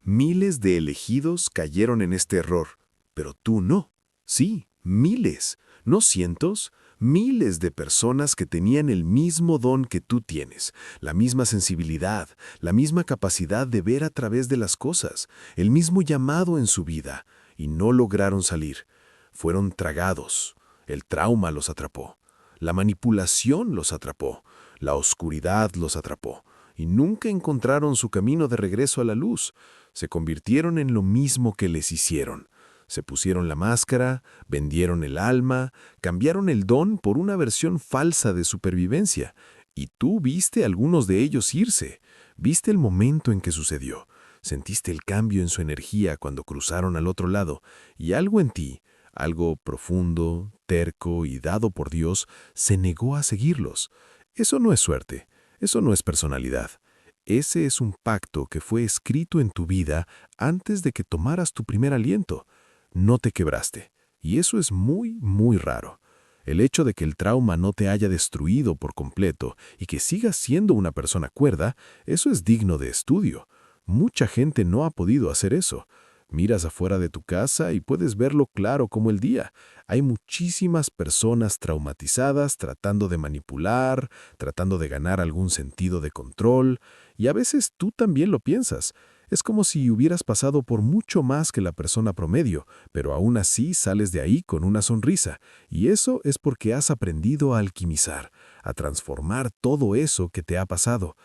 Miles de elegidos cayeron en este error, pero tú no. Sí, miles, no cientos, miles de personas que tenían el mismo don que tú tienes, la misma sensibilidad, la misma capacidad de ver a través de las cosas, el mismo llamado en su vida, y no lograron salir. Fueron tragados. El trauma los atrapó. La manipulación los atrapó. La oscuridad los atrapó. Y nunca encontraron su camino de regreso a la luz. Se convirtieron en lo mismo que les hicieron. Se pusieron la máscara, vendieron el alma, cambiaron el don por una versión falsa de supervivencia. Y tú viste a algunos de ellos irse. Viste el momento en que sucedió. Sentiste el cambio en su energía cuando cruzaron al otro lado. Y algo en ti, algo profundo, terco y dado por Dios, se negó a seguirlos. Eso no es suerte. Eso no es personalidad. Ese es un pacto que fue escrito en tu vida antes de que tomaras tu primer aliento. No te quebraste. Y eso es muy, muy raro. El hecho de que el trauma no te haya destruido por completo y que sigas siendo una persona cuerda, eso es digno de estudio. Mucha gente no ha podido hacer eso. Miras afuera de tu casa y puedes verlo claro como el día. Hay muchísimas personas traumatizadas tratando de manipular, tratando de ganar algún sentido de control, y a veces tú también lo piensas. Es como si hubieras pasado por mucho más que la persona promedio, pero aún así sales de ahí con una sonrisa, y eso es porque has aprendido a alquimizar, a transformar todo eso que te ha pasado.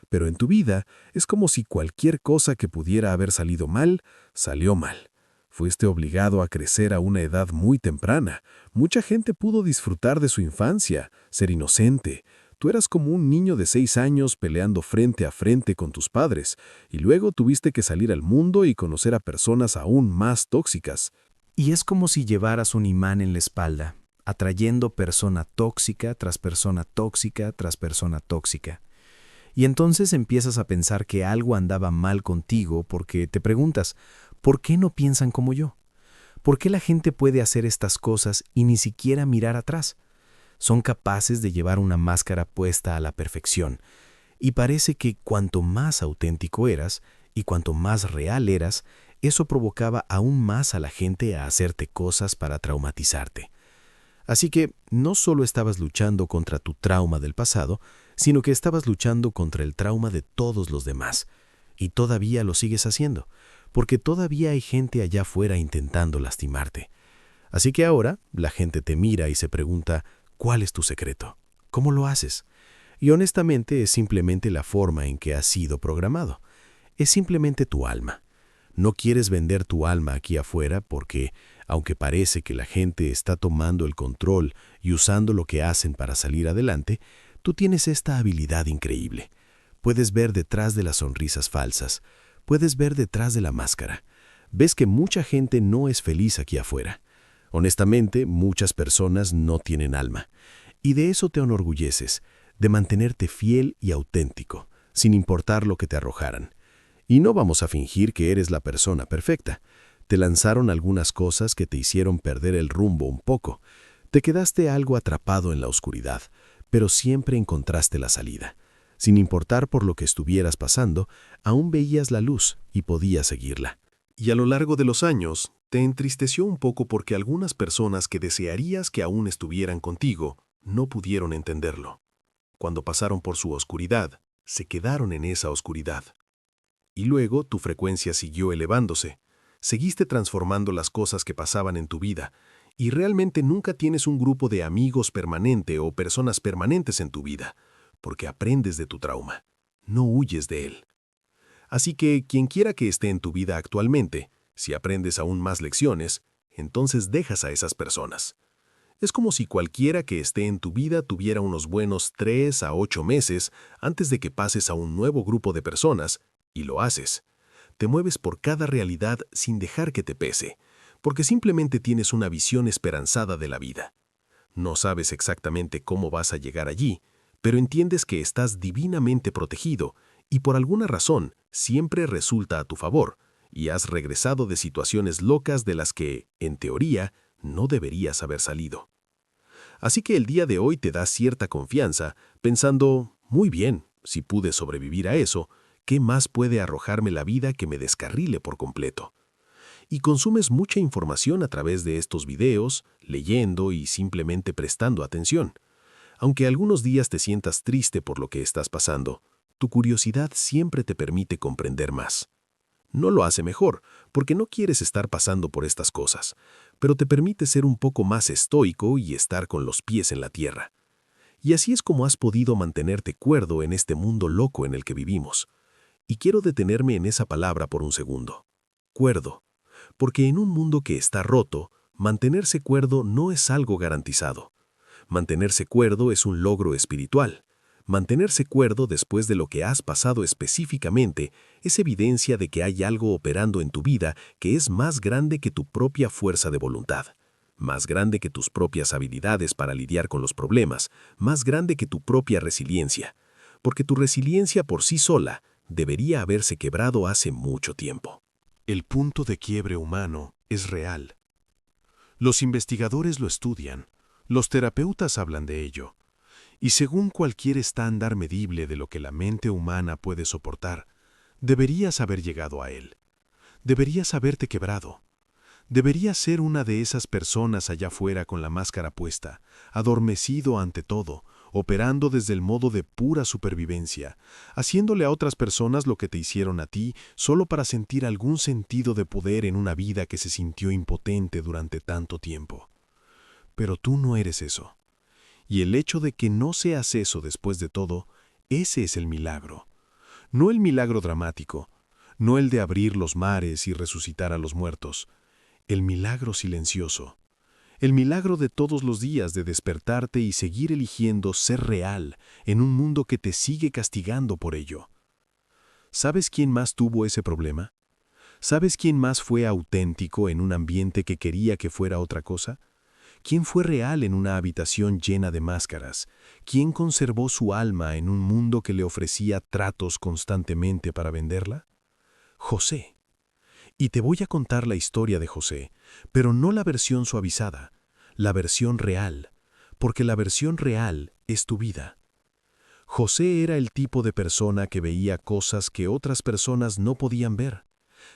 Pero en tu vida es como si cualquier cosa que pudiera haber salido mal, salió mal. Fuiste obligado a crecer a una edad muy temprana. Mucha gente pudo disfrutar de su infancia, ser inocente. Tú eras como un niño de 6 años peleando frente a frente con tus padres, y luego tuviste que salir al mundo y conocer a personas aún más tóxicas. Y es como si llevaras un imán en la espalda, atrayendo persona tóxica tras persona tóxica tras persona tóxica. Y entonces empiezas a pensar que algo andaba mal contigo porque te preguntas, ¿por qué no piensan como yo? ¿Por qué la gente puede hacer estas cosas y ni siquiera mirar atrás? Son capaces de llevar una máscara puesta a la perfección, y parece que cuanto más auténtico eras y cuanto más real eras, eso provocaba aún más a la gente a hacerte cosas para traumatizarte. Así que no solo estabas luchando contra tu trauma del pasado, sino que estabas luchando contra el trauma de todos los demás. Y todavía lo sigues haciendo, porque todavía hay gente allá afuera intentando lastimarte. Así que ahora la gente te mira y se pregunta, ¿cuál es tu secreto? ¿Cómo lo haces? Y honestamente es simplemente la forma en que has sido programado. Es simplemente tu alma. No quieres vender tu alma aquí afuera porque, aunque parece que la gente está tomando el control y usando lo que hacen para salir adelante, tú tienes esta habilidad increíble. Puedes ver detrás de las sonrisas falsas, puedes ver detrás de la máscara. Ves que mucha gente no es feliz aquí afuera. Honestamente, muchas personas no tienen alma. Y de eso te enorgulleces, de mantenerte fiel y auténtico, sin importar lo que te arrojaran. Y no vamos a fingir que eres la persona perfecta. Te lanzaron algunas cosas que te hicieron perder el rumbo un poco. Te quedaste algo atrapado en la oscuridad, pero siempre encontraste la salida. Sin importar por lo que estuvieras pasando, aún veías la luz y podías seguirla. Y a lo largo de los años, te entristeció un poco porque algunas personas que desearías que aún estuvieran contigo no pudieron entenderlo. Cuando pasaron por su oscuridad, se quedaron en esa oscuridad. Y luego tu frecuencia siguió elevándose. Seguiste transformando las cosas que pasaban en tu vida, y realmente nunca tienes un grupo de amigos permanente o personas permanentes en tu vida, porque aprendes de tu trauma, no huyes de él. Así que quien quiera que esté en tu vida actualmente, si aprendes aún más lecciones, entonces dejas a esas personas. Es como si cualquiera que esté en tu vida tuviera unos buenos 3 a 8 meses antes de que pases a un nuevo grupo de personas, y lo haces. Te mueves por cada realidad sin dejar que te pese, porque simplemente tienes una visión esperanzada de la vida. No sabes exactamente cómo vas a llegar allí, pero entiendes que estás divinamente protegido y por alguna razón siempre resulta a tu favor, y has regresado de situaciones locas de las que, en teoría, no deberías haber salido. Así que el día de hoy te da cierta confianza, pensando, muy bien, si pude sobrevivir a eso, ¿Qué más puede arrojarme la vida que me descarrile por completo? Y consumes mucha información a través de estos videos, leyendo y simplemente prestando atención. Aunque algunos días te sientas triste por lo que estás pasando, tu curiosidad siempre te permite comprender más. No lo hace mejor, porque no quieres estar pasando por estas cosas, pero te permite ser un poco más estoico y estar con los pies en la tierra. Y así es como has podido mantenerte cuerdo en este mundo loco en el que vivimos. Y quiero detenerme en esa palabra por un segundo. Cuerdo. Porque en un mundo que está roto, mantenerse cuerdo no es algo garantizado. Mantenerse cuerdo es un logro espiritual. Mantenerse cuerdo después de lo que has pasado específicamente es evidencia de que hay algo operando en tu vida que es más grande que tu propia fuerza de voluntad, más grande que tus propias habilidades para lidiar con los problemas, más grande que tu propia resiliencia, porque tu resiliencia por sí sola debería haberse quebrado hace mucho tiempo. El punto de quiebre humano es real. Los investigadores lo estudian, los terapeutas hablan de ello, y según cualquier estándar medible de lo que la mente humana puede soportar, deberías haber llegado a él. Deberías haberte quebrado. Deberías ser una de esas personas allá afuera con la máscara puesta, adormecido ante todo, operando desde el modo de pura supervivencia, haciéndole a otras personas lo que te hicieron a ti solo para sentir algún sentido de poder en una vida que se sintió impotente durante tanto tiempo. Pero tú no eres eso. Y el hecho de que no seas eso después de todo, ese es el milagro. No el milagro dramático, no el de abrir los mares y resucitar a los muertos, el milagro silencioso. El milagro de todos los días de despertarte y seguir eligiendo ser real en un mundo que te sigue castigando por ello. ¿Sabes quién más tuvo ese problema? ¿Sabes quién más fue auténtico en un ambiente que quería que fuera otra cosa? ¿Quién fue real en una habitación llena de máscaras? ¿Quién conservó su alma en un mundo que le ofrecía tratos constantemente para venderla? José. Y te voy a contar la historia de José, pero no la versión suavizada, la versión real, porque la versión real es tu vida. José era el tipo de persona que veía cosas que otras personas no podían ver.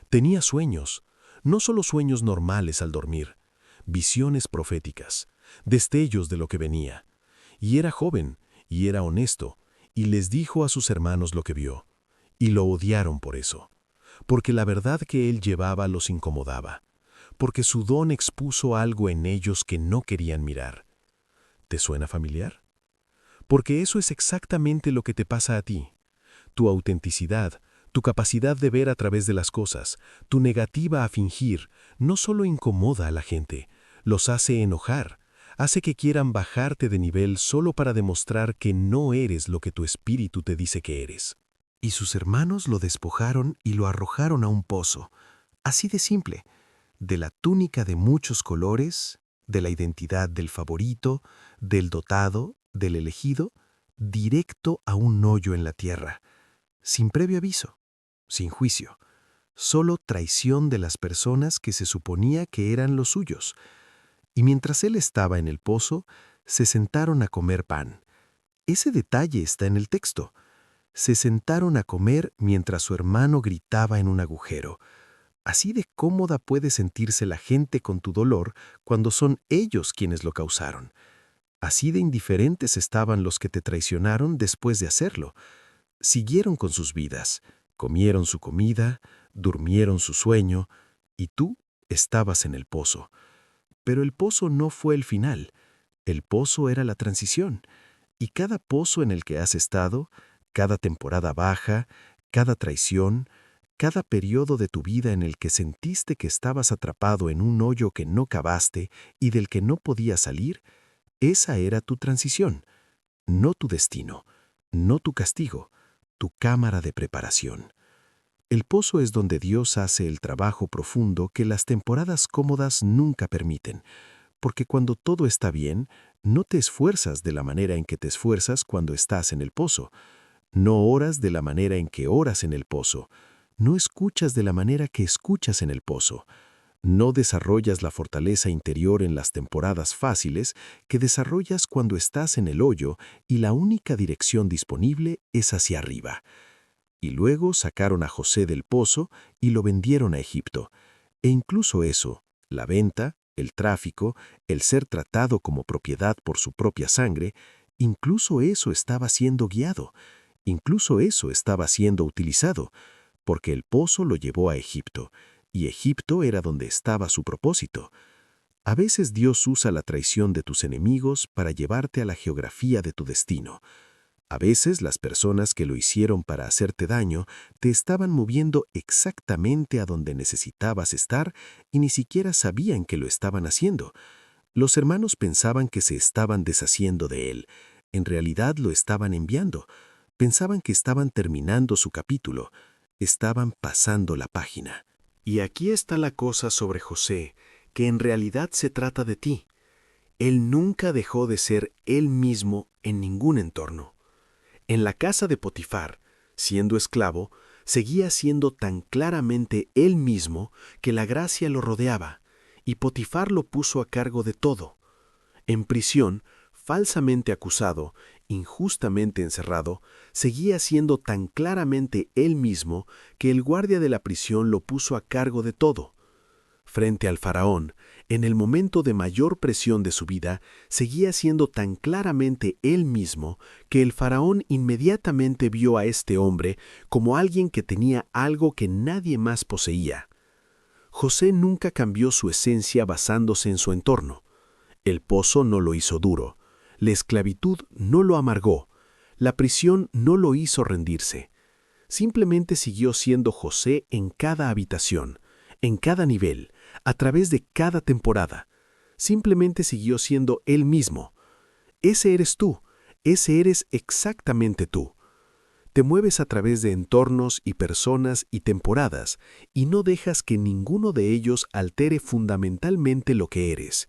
Tenía sueños, no solo sueños normales al dormir, visiones proféticas, destellos de lo que venía. Y era joven, y era honesto, y les dijo a sus hermanos lo que vio, y lo odiaron por eso. Porque la verdad que él llevaba los incomodaba, porque su don expuso algo en ellos que no querían mirar. ¿Te suena familiar? Porque eso es exactamente lo que te pasa a ti. Tu autenticidad, tu capacidad de ver a través de las cosas, tu negativa a fingir, no solo incomoda a la gente, los hace enojar, hace que quieran bajarte de nivel solo para demostrar que no eres lo que tu espíritu te dice que eres. Y sus hermanos lo despojaron y lo arrojaron a un pozo, así de simple, de la túnica de muchos colores, de la identidad del favorito, del dotado, del elegido, directo a un hoyo en la tierra, sin previo aviso, sin juicio, solo traición de las personas que se suponía que eran los suyos. Y mientras él estaba en el pozo, se sentaron a comer pan. Ese detalle está en el texto. Se sentaron a comer mientras su hermano gritaba en un agujero. Así de cómoda puede sentirse la gente con tu dolor cuando son ellos quienes lo causaron. Así de indiferentes estaban los que te traicionaron después de hacerlo. Siguieron con sus vidas, comieron su comida, durmieron su sueño, y tú estabas en el pozo. Pero el pozo no fue el final. El pozo era la transición. Y cada pozo en el que has estado, cada temporada baja, cada traición, cada periodo de tu vida en el que sentiste que estabas atrapado en un hoyo que no cavaste y del que no podías salir, esa era tu transición, no tu destino, no tu castigo, tu cámara de preparación. El pozo es donde Dios hace el trabajo profundo que las temporadas cómodas nunca permiten, porque cuando todo está bien, no te esfuerzas de la manera en que te esfuerzas cuando estás en el pozo, no oras de la manera en que oras en el pozo, no escuchas de la manera que escuchas en el pozo, no desarrollas la fortaleza interior en las temporadas fáciles que desarrollas cuando estás en el hoyo y la única dirección disponible es hacia arriba. y luego sacaron a José del pozo y lo vendieron a Egipto. E incluso eso, la venta, el tráfico, el ser tratado como propiedad por su propia sangre, incluso eso estaba siendo guiado, incluso eso estaba siendo utilizado, porque el pozo lo llevó a Egipto, y Egipto era donde estaba su propósito. A veces Dios usa la traición de tus enemigos para llevarte a la geografía de tu destino. A veces las personas que lo hicieron para hacerte daño te estaban moviendo exactamente a donde necesitabas estar y ni siquiera sabían que lo estaban haciendo. Los hermanos pensaban que se estaban deshaciendo de él. En realidad lo estaban enviando. Pensaban que estaban terminando su capítulo. Estaban pasando la página. Y aquí está la cosa sobre José, que en realidad se trata de ti. Él nunca dejó de ser él mismo en ningún entorno. En la casa de Potifar, siendo esclavo, seguía siendo tan claramente él mismo que la gracia lo rodeaba, y Potifar lo puso a cargo de todo. En prisión, falsamente acusado, injustamente encerrado, seguía siendo tan claramente él mismo que el guardia de la prisión lo puso a cargo de todo. Frente al faraón, en el momento de mayor presión de su vida, seguía siendo tan claramente él mismo que el faraón inmediatamente vio a este hombre como alguien que tenía algo que nadie más poseía. José nunca cambió su esencia basándose en su entorno. El pozo no lo hizo duro, la esclavitud no lo amargó, la prisión no lo hizo rendirse. Simplemente siguió siendo José en cada habitación, en cada nivel, a través de cada temporada. Simplemente siguió siendo él mismo. Ese eres tú, ese eres exactamente tú. Te mueves a través de entornos y personas y temporadas y no dejas que ninguno de ellos altere fundamentalmente lo que eres.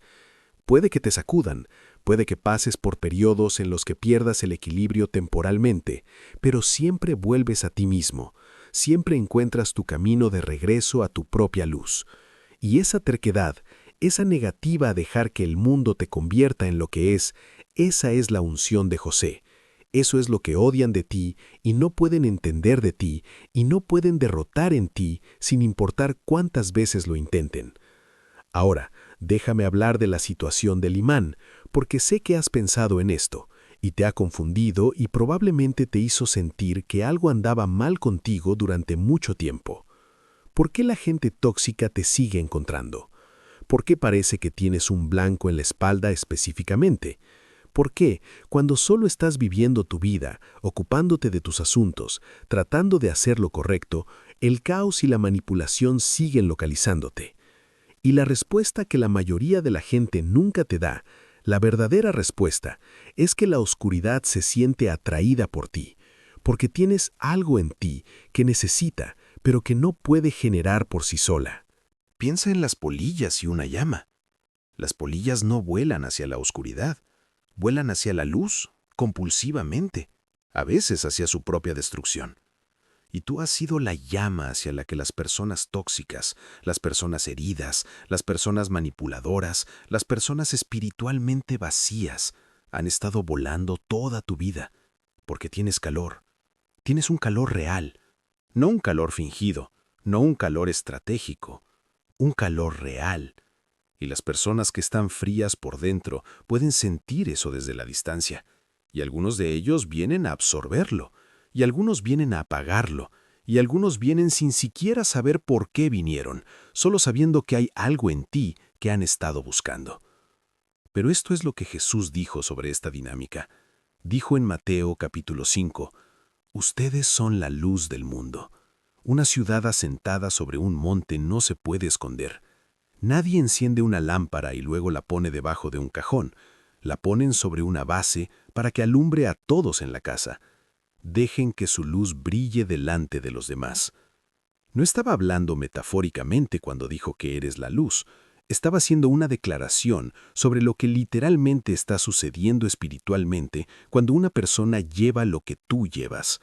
Puede que te sacudan, puede que pases por periodos en los que pierdas el equilibrio temporalmente, pero siempre vuelves a ti mismo, siempre encuentras tu camino de regreso a tu propia luz. Y esa terquedad, esa negativa a dejar que el mundo te convierta en lo que es, esa es la unción de José. Eso es lo que odian de ti y no pueden entender de ti y no pueden derrotar en ti sin importar cuántas veces lo intenten. Ahora, déjame hablar de la situación del imán, porque sé que has pensado en esto, y te ha confundido y probablemente te hizo sentir que algo andaba mal contigo durante mucho tiempo. ¿Por qué la gente tóxica te sigue encontrando? ¿Por qué parece que tienes un blanco en la espalda específicamente? ¿Por qué, cuando solo estás viviendo tu vida, ocupándote de tus asuntos, tratando de hacer lo correcto, el caos y la manipulación siguen localizándote? Y la respuesta que la mayoría de la gente nunca te da, la verdadera respuesta, es que la oscuridad se siente atraída por ti, porque tienes algo en ti que necesita, pero que no puede generar por sí sola. Piensa en las polillas y una llama. Las polillas no vuelan hacia la oscuridad, vuelan hacia la luz, compulsivamente, a veces hacia su propia destrucción. Y tú has sido la llama hacia la que las personas tóxicas, las personas heridas, las personas manipuladoras, las personas espiritualmente vacías han estado volando toda tu vida, porque tienes calor. Tienes un calor real, no un calor fingido, no un calor estratégico, un calor real. Y las personas que están frías por dentro pueden sentir eso desde la distancia, y algunos de ellos vienen a absorberlo, y algunos vienen a apagarlo, y algunos vienen sin siquiera saber por qué vinieron, solo sabiendo que hay algo en ti que han estado buscando. Pero esto es lo que Jesús dijo sobre esta dinámica. Dijo en Mateo capítulo 5, «Ustedes son la luz del mundo. Una ciudad asentada sobre un monte no se puede esconder. Nadie enciende una lámpara y luego la pone debajo de un cajón. La ponen sobre una base para que alumbre a todos en la casa. Dejen que su luz brille delante de los demás». No estaba hablando metafóricamente cuando dijo que eres la luz. Estaba haciendo una declaración sobre lo que literalmente está sucediendo espiritualmente cuando una persona lleva lo que tú llevas.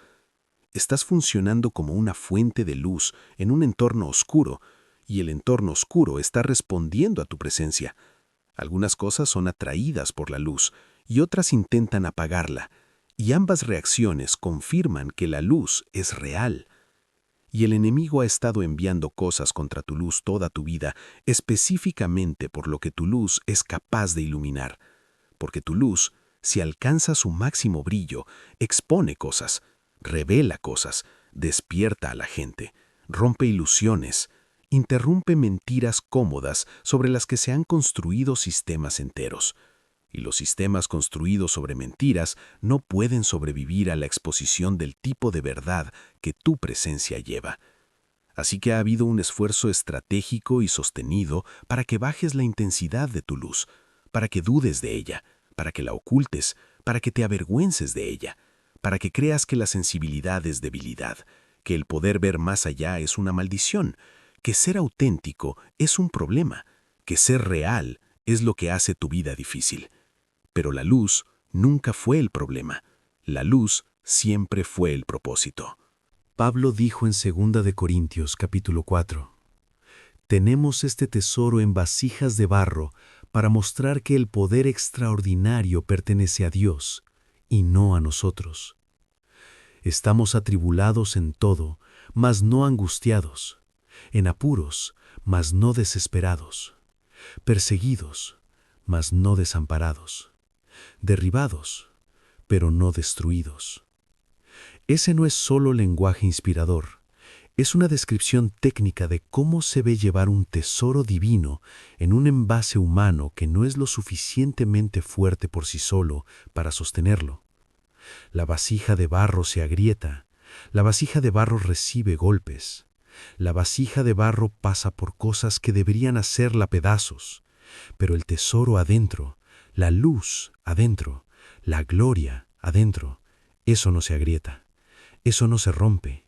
Estás funcionando como una fuente de luz en un entorno oscuro, y el entorno oscuro está respondiendo a tu presencia. Algunas cosas son atraídas por la luz y otras intentan apagarla. Y ambas reacciones confirman que la luz es real. Y el enemigo ha estado enviando cosas contra tu luz toda tu vida, específicamente por lo que tu luz es capaz de iluminar. Porque tu luz, si alcanza su máximo brillo, expone cosas, revela cosas, despierta a la gente, rompe ilusiones, interrumpe mentiras cómodas sobre las que se han construido sistemas enteros. Y los sistemas construidos sobre mentiras no pueden sobrevivir a la exposición del tipo de verdad que tu presencia lleva. Así que ha habido un esfuerzo estratégico y sostenido para que bajes la intensidad de tu luz, para que dudes de ella, para que la ocultes, para que te avergüences de ella, para que creas que la sensibilidad es debilidad, que el poder ver más allá es una maldición, que ser auténtico es un problema, que ser real es lo que hace tu vida difícil. Pero la luz nunca fue el problema. La luz siempre fue el propósito. Pablo dijo en 2 de Corintios capítulo 4, «Tenemos este tesoro en vasijas de barro para mostrar que el poder extraordinario pertenece a Dios y no a nosotros. Estamos atribulados en todo, mas no angustiados, en apuros, mas no desesperados, perseguidos, mas no desamparados, derribados, pero no destruidos». Ese no es solo lenguaje inspirador, es una descripción técnica de cómo se ve llevar un tesoro divino en un envase humano que no es lo suficientemente fuerte por sí solo para sostenerlo. La vasija de barro se agrieta, la vasija de barro recibe golpes, la vasija de barro pasa por cosas que deberían hacerla pedazos, pero el tesoro adentro, la luz adentro, la gloria adentro, eso no se agrieta, eso no se rompe.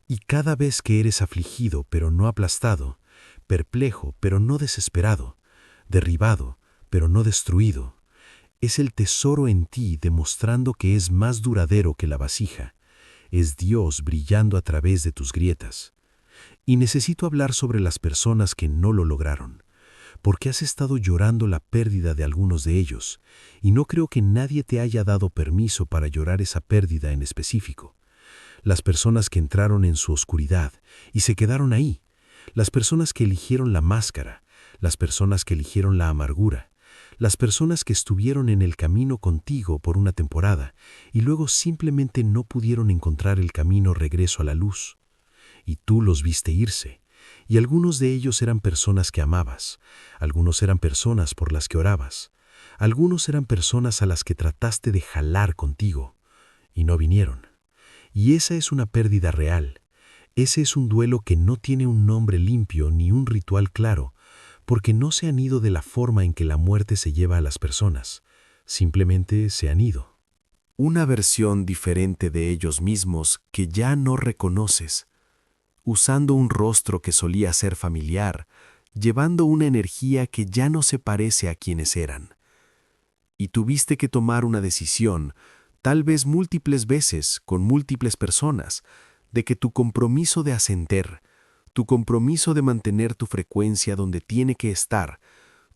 Y cada vez que eres afligido pero no aplastado, perplejo pero no desesperado, derribado pero no destruido, es el tesoro en ti demostrando que es más duradero que la vasija, es Dios brillando a través de tus grietas. Y necesito hablar sobre las personas que no lo lograron, porque has estado llorando la pérdida de algunos de ellos, y no creo que nadie te haya dado permiso para llorar esa pérdida en específico. Las personas que entraron en su oscuridad y se quedaron ahí, las personas que eligieron la máscara, las personas que eligieron la amargura, las personas que estuvieron en el camino contigo por una temporada y luego simplemente no pudieron encontrar el camino regreso a la luz. Y tú los viste irse, y algunos de ellos eran personas que amabas, algunos eran personas por las que orabas, algunos eran personas a las que trataste de jalar contigo, y no vinieron. Y esa es una pérdida real. Ese es un duelo que no tiene un nombre limpio ni un ritual claro, porque no se han ido de la forma en que la muerte se lleva a las personas. Simplemente se han ido. Una versión diferente de ellos mismos que ya no reconoces, usando un rostro que solía ser familiar, llevando una energía que ya no se parece a quienes eran. Y tuviste que tomar una decisión, tal vez múltiples veces, con múltiples personas, de que tu compromiso de ascender, tu compromiso de mantener tu frecuencia donde tiene que estar,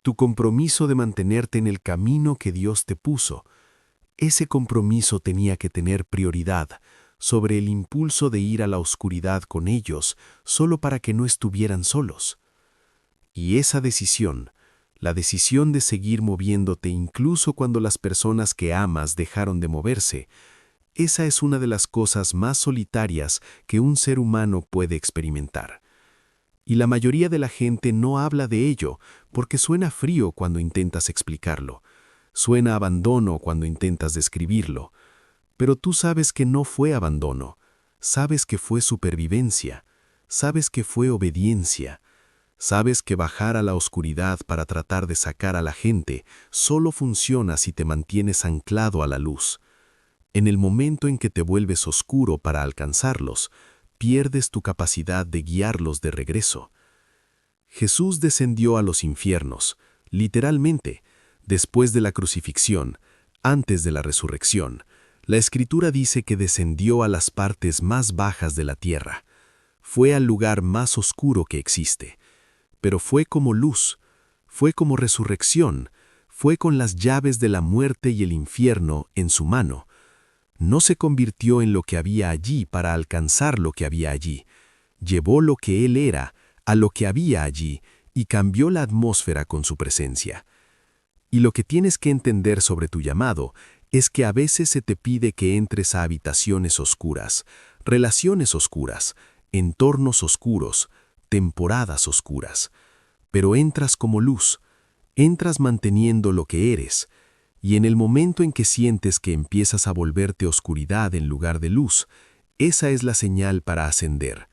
tu compromiso de mantenerte en el camino que Dios te puso, ese compromiso tenía que tener prioridad sobre el impulso de ir a la oscuridad con ellos solo para que no estuvieran solos. Y esa decisión, la decisión de seguir moviéndote incluso cuando las personas que amas dejaron de moverse, esa es una de las cosas más solitarias que un ser humano puede experimentar. Y la mayoría de la gente no habla de ello porque suena frío cuando intentas explicarlo, suena abandono cuando intentas describirlo, pero tú sabes que no fue abandono, sabes que fue supervivencia, sabes que fue obediencia, sabes que bajar a la oscuridad para tratar de sacar a la gente solo funciona si te mantienes anclado a la luz. En el momento en que te vuelves oscuro para alcanzarlos, pierdes tu capacidad de guiarlos de regreso. Jesús descendió a los infiernos, literalmente, después de la crucifixión, antes de la resurrección. La Escritura dice que descendió a las partes más bajas de la tierra. Fue al lugar más oscuro que existe. Pero fue como luz, fue como resurrección, fue con las llaves de la muerte y el infierno en su mano. No se convirtió en lo que había allí para alcanzar lo que había allí. Llevó lo que él era a lo que había allí y cambió la atmósfera con su presencia. Y lo que tienes que entender sobre tu llamado es que a veces se te pide que entres a habitaciones oscuras, relaciones oscuras, entornos oscuros, temporadas oscuras. Pero entras como luz, entras manteniendo lo que eres, y en el momento en que sientes que empiezas a volverte oscuridad en lugar de luz, esa es la señal para ascender.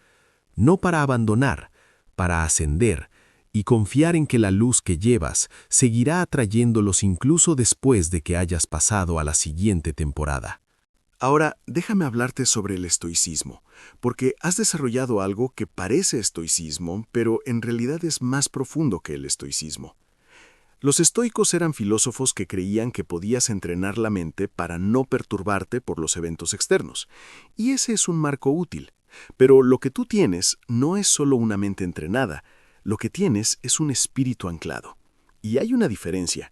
No para abandonar, para ascender, y confiar en que la luz que llevas seguirá atrayéndolos incluso después de que hayas pasado a la siguiente temporada. Ahora, déjame hablarte sobre el estoicismo, porque has desarrollado algo que parece estoicismo, pero en realidad es más profundo que el estoicismo. Los estoicos eran filósofos que creían que podías entrenar la mente para no perturbarte por los eventos externos, y ese es un marco útil. Pero lo que tú tienes no es solo una mente entrenada, lo que tienes es un espíritu anclado. Y hay una diferencia.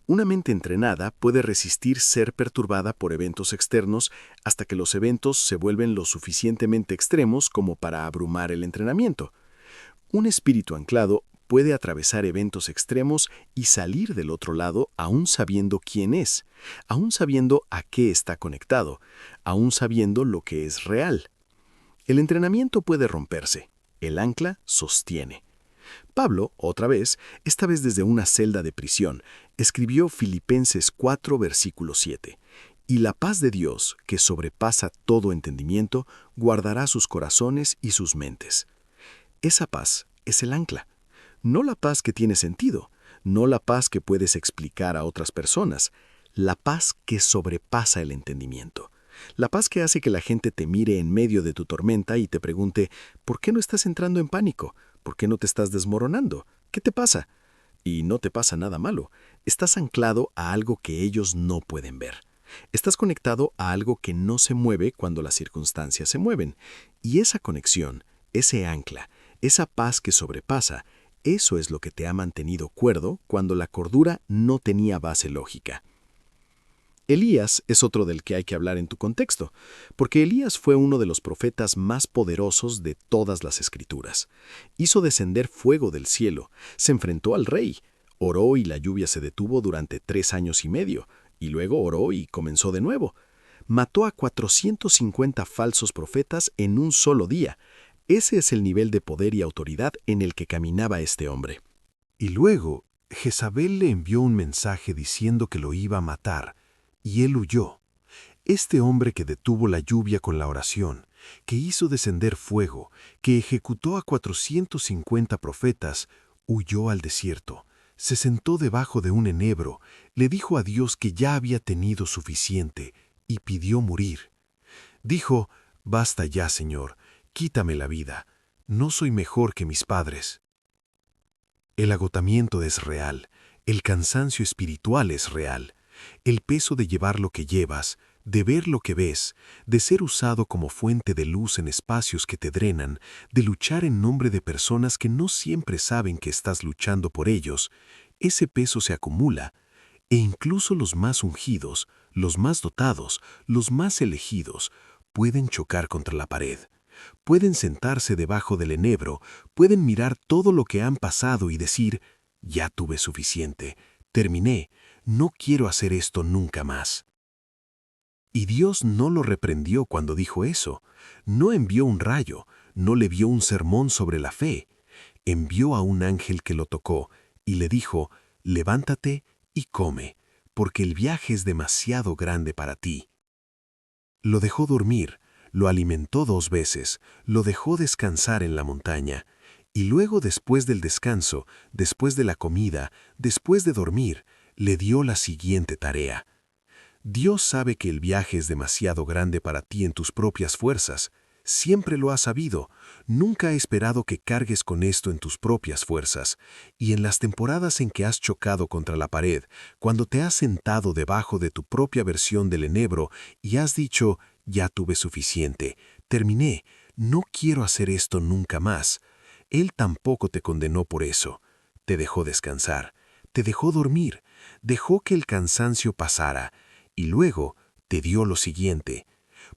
Una mente entrenada puede resistir ser perturbada por eventos externos hasta que los eventos se vuelven lo suficientemente extremos como para abrumar el entrenamiento. Un espíritu anclado puede atravesar eventos extremos y salir del otro lado aún sabiendo quién es, aún sabiendo a qué está conectado, aún sabiendo lo que es real. El entrenamiento puede romperse, el ancla sostiene. Pablo, otra vez, esta vez desde una celda de prisión, escribió Filipenses 4, versículo 7. Y la paz de Dios, que sobrepasa todo entendimiento, guardará sus corazones y sus mentes. Esa paz es el ancla. No la paz que tiene sentido, no la paz que puedes explicar a otras personas, la paz que sobrepasa el entendimiento. La paz que hace que la gente te mire en medio de tu tormenta y te pregunte, ¿por qué no estás entrando en pánico? ¿Por qué no te estás desmoronando? ¿Qué te pasa? Y no te pasa nada malo. Estás anclado a algo que ellos no pueden ver. Estás conectado a algo que no se mueve cuando las circunstancias se mueven. Y esa conexión, ese ancla, esa paz que sobrepasa, eso es lo que te ha mantenido cuerdo cuando la cordura no tenía base lógica. Elías es otro del que hay que hablar en tu contexto, porque Elías fue uno de los profetas más poderosos de todas las Escrituras. Hizo descender fuego del cielo, se enfrentó al rey, oró y la lluvia se detuvo durante 3 años y medio, y luego oró y comenzó de nuevo. Mató a 450 falsos profetas en un solo día. Ese es el nivel de poder y autoridad en el que caminaba este hombre. Y luego, Jezabel le envió un mensaje diciendo que lo iba a matar, y él huyó. Este hombre que detuvo la lluvia con la oración, que hizo descender fuego, que ejecutó a 450 profetas, huyó al desierto, se sentó debajo de un enebro, le dijo a Dios que ya había tenido suficiente y pidió morir. Dijo, «Basta ya, Señor, quítame la vida, no soy mejor que mis padres». El agotamiento es real, el cansancio espiritual es real. El peso de llevar lo que llevas, de ver lo que ves, de ser usado como fuente de luz en espacios que te drenan, de luchar en nombre de personas que no siempre saben que estás luchando por ellos, ese peso se acumula, e incluso los más ungidos, los más dotados, los más elegidos, pueden chocar contra la pared. Pueden sentarse debajo del enebro, pueden mirar todo lo que han pasado y decir, ya tuve suficiente, terminé, no quiero hacer esto nunca más. Y Dios no lo reprendió cuando dijo eso, no envió un rayo, no le dio un sermón sobre la fe, envió a un ángel que lo tocó y le dijo, levántate y come, porque el viaje es demasiado grande para ti. Lo dejó dormir, lo alimentó 2 veces, lo dejó descansar en la montaña, y luego después del descanso, después de la comida, después de dormir, le dio la siguiente tarea. Dios sabe que el viaje es demasiado grande para ti en tus propias fuerzas. Siempre lo ha sabido. Nunca ha esperado que cargues con esto en tus propias fuerzas. Y en las temporadas en que has chocado contra la pared, cuando te has sentado debajo de tu propia versión del enebro y has dicho, ya tuve suficiente, terminé, no quiero hacer esto nunca más, Él tampoco te condenó por eso. Te dejó descansar, te dejó dormir, dejó que el cansancio pasara, y luego te dio lo siguiente,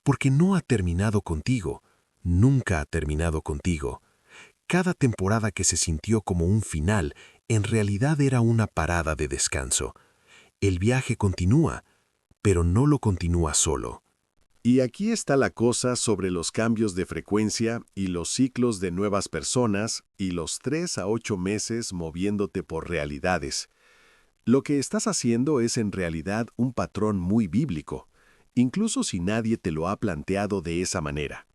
porque no ha terminado contigo, nunca ha terminado contigo. Cada temporada que se sintió como un final, en realidad era una parada de descanso. El viaje continúa, pero no lo continúa solo. Y aquí está la cosa sobre los cambios de frecuencia y los ciclos de nuevas personas y los 3 a 8 meses moviéndote por realidades. Lo que estás haciendo es en realidad un patrón muy bíblico, incluso si nadie te lo ha planteado de esa manera.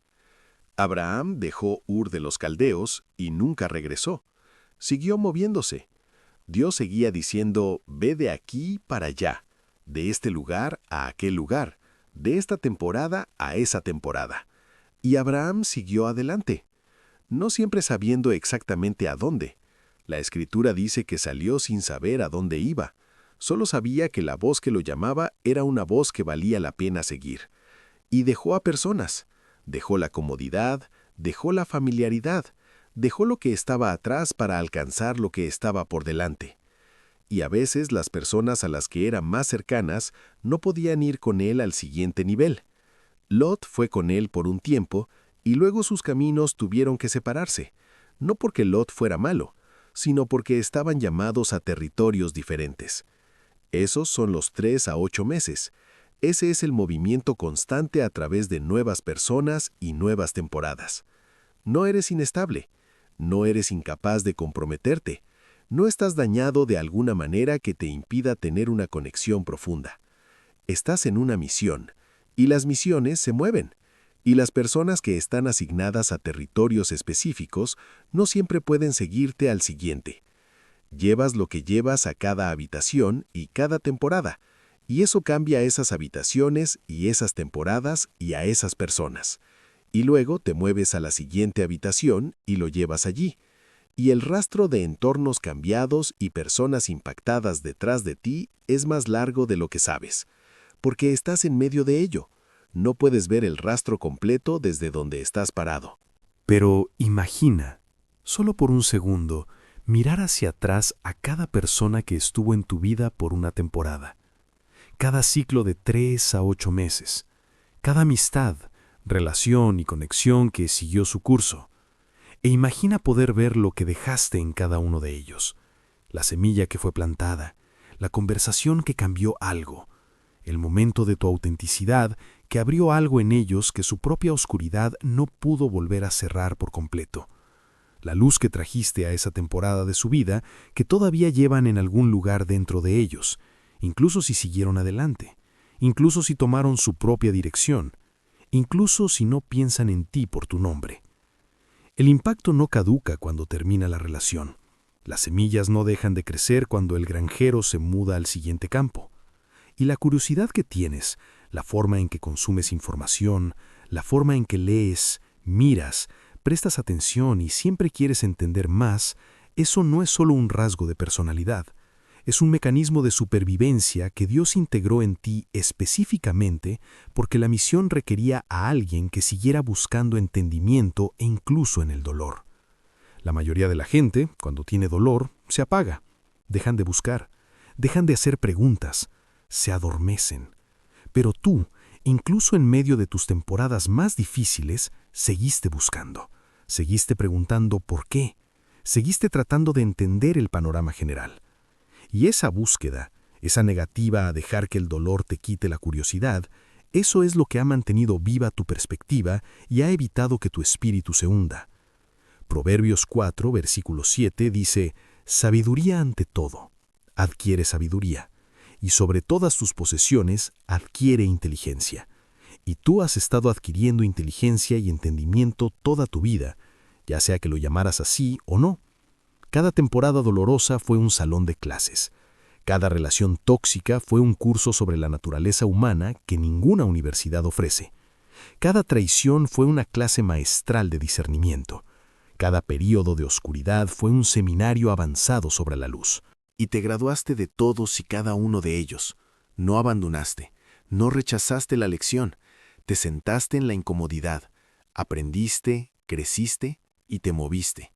Abraham dejó Ur de los Caldeos y nunca regresó. Siguió moviéndose. Dios seguía diciendo, ve de aquí para allá, de este lugar a aquel lugar, de esta temporada a esa temporada. Y Abraham siguió adelante, no siempre sabiendo exactamente a dónde. La Escritura dice que salió sin saber a dónde iba. Solo sabía que la voz que lo llamaba era una voz que valía la pena seguir. Y dejó a personas. Dejó la comodidad, dejó la familiaridad, dejó lo que estaba atrás para alcanzar lo que estaba por delante. Y a veces las personas a las que eran más cercanas no podían ir con él al siguiente nivel. Lot fue con él por un tiempo y luego sus caminos tuvieron que separarse, no porque Lot fuera malo, sino porque estaban llamados a territorios diferentes. Esos son los 3 a 8 meses. Ese es el movimiento constante a través de nuevas personas y nuevas temporadas. No eres inestable, no eres incapaz de comprometerte, no estás dañado de alguna manera que te impida tener una conexión profunda. Estás en una misión, y las misiones se mueven, y las personas que están asignadas a territorios específicos no siempre pueden seguirte al siguiente. Llevas lo que llevas a cada habitación y cada temporada, y eso cambia a esas habitaciones y esas temporadas y a esas personas. Y luego te mueves a la siguiente habitación y lo llevas allí. Y el rastro de entornos cambiados y personas impactadas detrás de ti es más largo de lo que sabes, porque estás en medio de ello. No puedes ver el rastro completo desde donde estás parado. Pero imagina, solo por un segundo, mirar hacia atrás a cada persona que estuvo en tu vida por una temporada. Cada ciclo de 3 a 8 meses. Cada amistad, relación y conexión que siguió su curso. E imagina poder ver lo que dejaste en cada uno de ellos. La semilla que fue plantada, la conversación que cambió algo, el momento de tu autenticidad que abrió algo en ellos que su propia oscuridad no pudo volver a cerrar por completo. La luz que trajiste a esa temporada de su vida que todavía llevan en algún lugar dentro de ellos, incluso si siguieron adelante, incluso si tomaron su propia dirección, incluso si no piensan en ti por tu nombre. El impacto no caduca cuando termina la relación. Las semillas no dejan de crecer cuando el granjero se muda al siguiente campo. Y la curiosidad que tienes, la forma en que consumes información, la forma en que lees, miras, prestas atención y siempre quieres entender más, eso no es solo un rasgo de personalidad. Es un mecanismo de supervivencia que Dios integró en ti específicamente porque la misión requería a alguien que siguiera buscando entendimiento e incluso en el dolor. La mayoría de la gente, cuando tiene dolor, se apaga, dejan de buscar, dejan de hacer preguntas, se adormecen. Pero tú, incluso en medio de tus temporadas más difíciles, seguiste buscando, seguiste preguntando por qué, seguiste tratando de entender el panorama general. Y esa búsqueda, esa negativa a dejar que el dolor te quite la curiosidad, eso es lo que ha mantenido viva tu perspectiva y ha evitado que tu espíritu se hunda. Proverbios 4, versículo 7 dice, «Sabiduría ante todo, adquiere sabiduría, y sobre todas tus posesiones adquiere inteligencia». Y tú has estado adquiriendo inteligencia y entendimiento toda tu vida, ya sea que lo llamaras así o no. Cada temporada dolorosa fue un salón de clases. Cada relación tóxica fue un curso sobre la naturaleza humana que ninguna universidad ofrece. Cada traición fue una clase maestral de discernimiento. Cada período de oscuridad fue un seminario avanzado sobre la luz. Y te graduaste de todos y cada uno de ellos. No abandonaste, no rechazaste la lección. Te sentaste en la incomodidad, aprendiste, creciste y te moviste.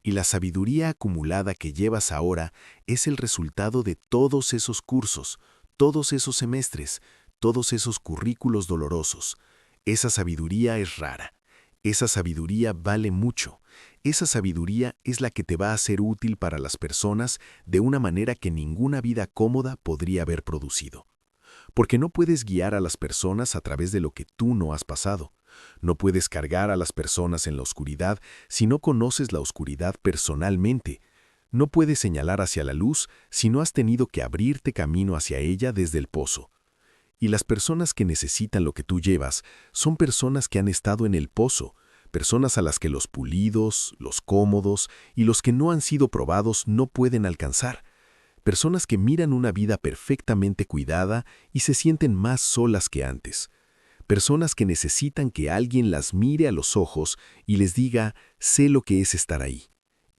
Y la sabiduría acumulada que llevas ahora es el resultado de todos esos cursos, todos esos semestres, todos esos currículos dolorosos. Esa sabiduría es rara. Esa sabiduría vale mucho. Esa sabiduría es la que te va a ser útil para las personas de una manera que ninguna vida cómoda podría haber producido. Porque no puedes guiar a las personas a través de lo que tú no has pasado. No puedes cargar a las personas en la oscuridad si no conoces la oscuridad personalmente. No puedes señalar hacia la luz si no has tenido que abrirte camino hacia ella desde el pozo. Y las personas que necesitan lo que tú llevas son personas que han estado en el pozo, personas a las que los pulidos, los cómodos y los que no han sido probados no pueden alcanzar. Personas que miran una vida perfectamente cuidada y se sienten más solas que antes. Personas que necesitan que alguien las mire a los ojos y les diga, sé lo que es estar ahí.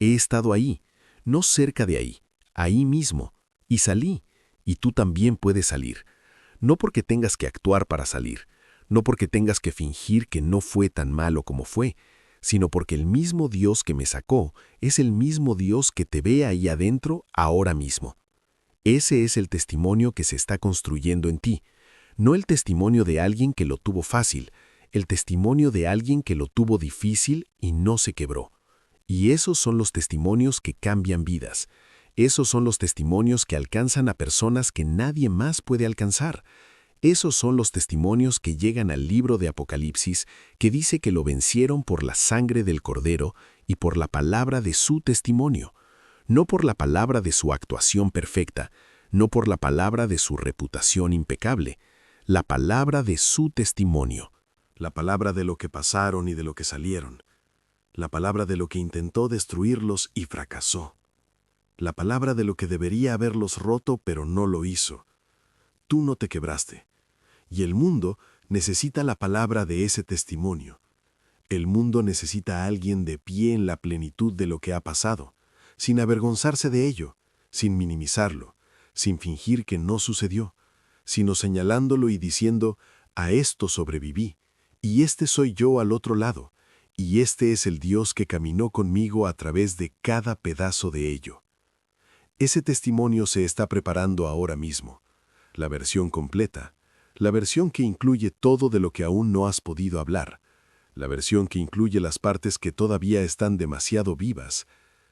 He estado ahí, no cerca de ahí mismo, y salí, y tú también puedes salir. No porque tengas que actuar para salir, no porque tengas que fingir que no fue tan malo como fue, sino porque el mismo Dios que me sacó es el mismo Dios que te ve ahí adentro ahora mismo. Ese es el testimonio que se está construyendo en ti, no el testimonio de alguien que lo tuvo fácil, el testimonio de alguien que lo tuvo difícil y no se quebró. Y esos son los testimonios que cambian vidas. Esos son los testimonios que alcanzan a personas que nadie más puede alcanzar. Esos son los testimonios que llegan al libro de Apocalipsis, que dice que lo vencieron por la sangre del Cordero y por la palabra de su testimonio. No por la palabra de su actuación perfecta, no por la palabra de su reputación impecable, la palabra de su testimonio. La palabra de lo que pasaron y de lo que salieron. La palabra de lo que intentó destruirlos y fracasó. La palabra de lo que debería haberlos roto pero no lo hizo. Tú no te quebraste. Y el mundo necesita la palabra de ese testimonio. El mundo necesita a alguien de pie en la plenitud de lo que ha pasado, sin avergonzarse de ello, sin minimizarlo, sin fingir que no sucedió, sino señalándolo y diciendo, a esto sobreviví, y este soy yo al otro lado, y este es el Dios que caminó conmigo a través de cada pedazo de ello. Ese testimonio se está preparando ahora mismo, la versión completa, la versión que incluye todo de lo que aún no has podido hablar, la versión que incluye las partes que todavía están demasiado vivas,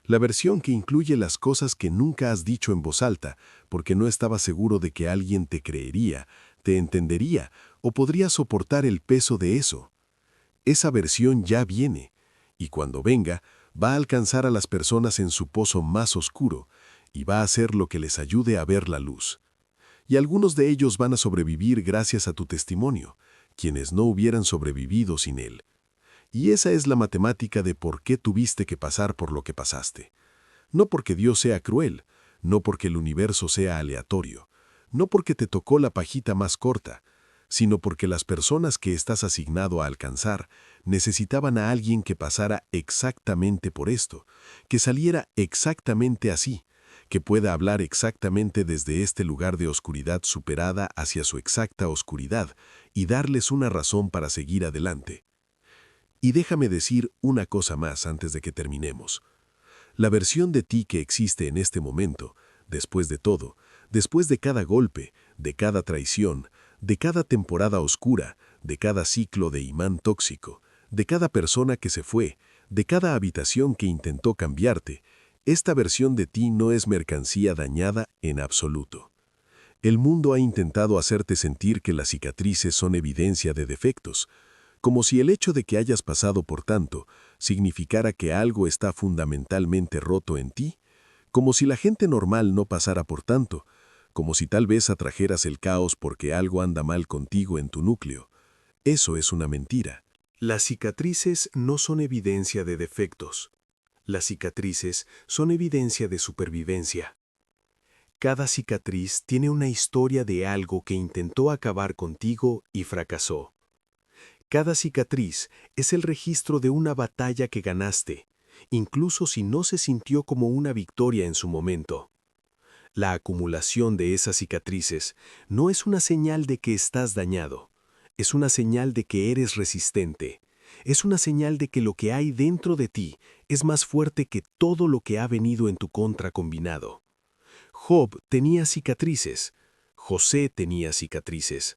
la versión que incluye las cosas que nunca has dicho en voz alta porque no estabas seguro de que alguien te creería, te entendería o podría soportar el peso de eso. Esa versión ya viene, y cuando venga, va a alcanzar a las personas en su pozo más oscuro y va a hacer lo que les ayude a ver la luz. Y algunos de ellos van a sobrevivir gracias a tu testimonio, quienes no hubieran sobrevivido sin él. Y esa es la matemática de por qué tuviste que pasar por lo que pasaste. No porque Dios sea cruel, no porque el universo sea aleatorio, no porque te tocó la pajita más corta, sino porque las personas que estás asignado a alcanzar necesitaban a alguien que pasara exactamente por esto, que saliera exactamente así, que pueda hablar exactamente desde este lugar de oscuridad superada hacia su exacta oscuridad y darles una razón para seguir adelante. Y déjame decir una cosa más antes de que terminemos. La versión de ti que existe en este momento, después de todo, después de cada golpe, de cada traición, de cada temporada oscura, de cada ciclo de imán tóxico, de cada persona que se fue, de cada habitación que intentó cambiarte, esta versión de ti no es mercancía dañada en absoluto. El mundo ha intentado hacerte sentir que las cicatrices son evidencia de defectos, como si el hecho de que hayas pasado por tanto significara que algo está fundamentalmente roto en ti, como si la gente normal no pasara por tanto, como si tal vez atrajeras el caos porque algo anda mal contigo en tu núcleo. Eso es una mentira. Las cicatrices no son evidencia de defectos. Las cicatrices son evidencia de supervivencia. Cada cicatriz tiene una historia de algo que intentó acabar contigo y fracasó. Cada cicatriz es el registro de una batalla que ganaste, incluso si no se sintió como una victoria en su momento. La acumulación de esas cicatrices no es una señal de que estás dañado, es una señal de que eres resistente, es una señal de que lo que hay dentro de ti es más fuerte que todo lo que ha venido en tu contra combinado. Job tenía cicatrices, José tenía cicatrices,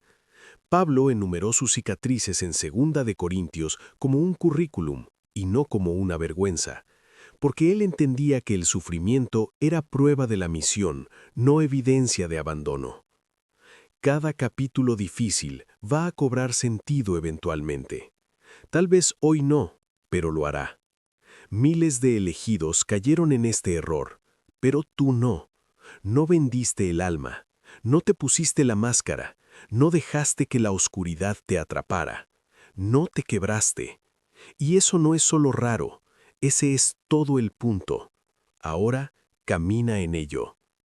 Pablo enumeró sus cicatrices en 2 de Corintios como un currículum y no como una vergüenza, porque él entendía que el sufrimiento era prueba de la misión, no evidencia de abandono. Cada capítulo difícil va a cobrar sentido eventualmente. Tal vez hoy no, pero lo hará. Miles de elegidos cayeron en este error, pero tú no. No vendiste el alma, no te pusiste la máscara, no dejaste que la oscuridad te atrapara, no te quebraste. Y eso no es solo raro, ese es todo el punto. Ahora camina en ello.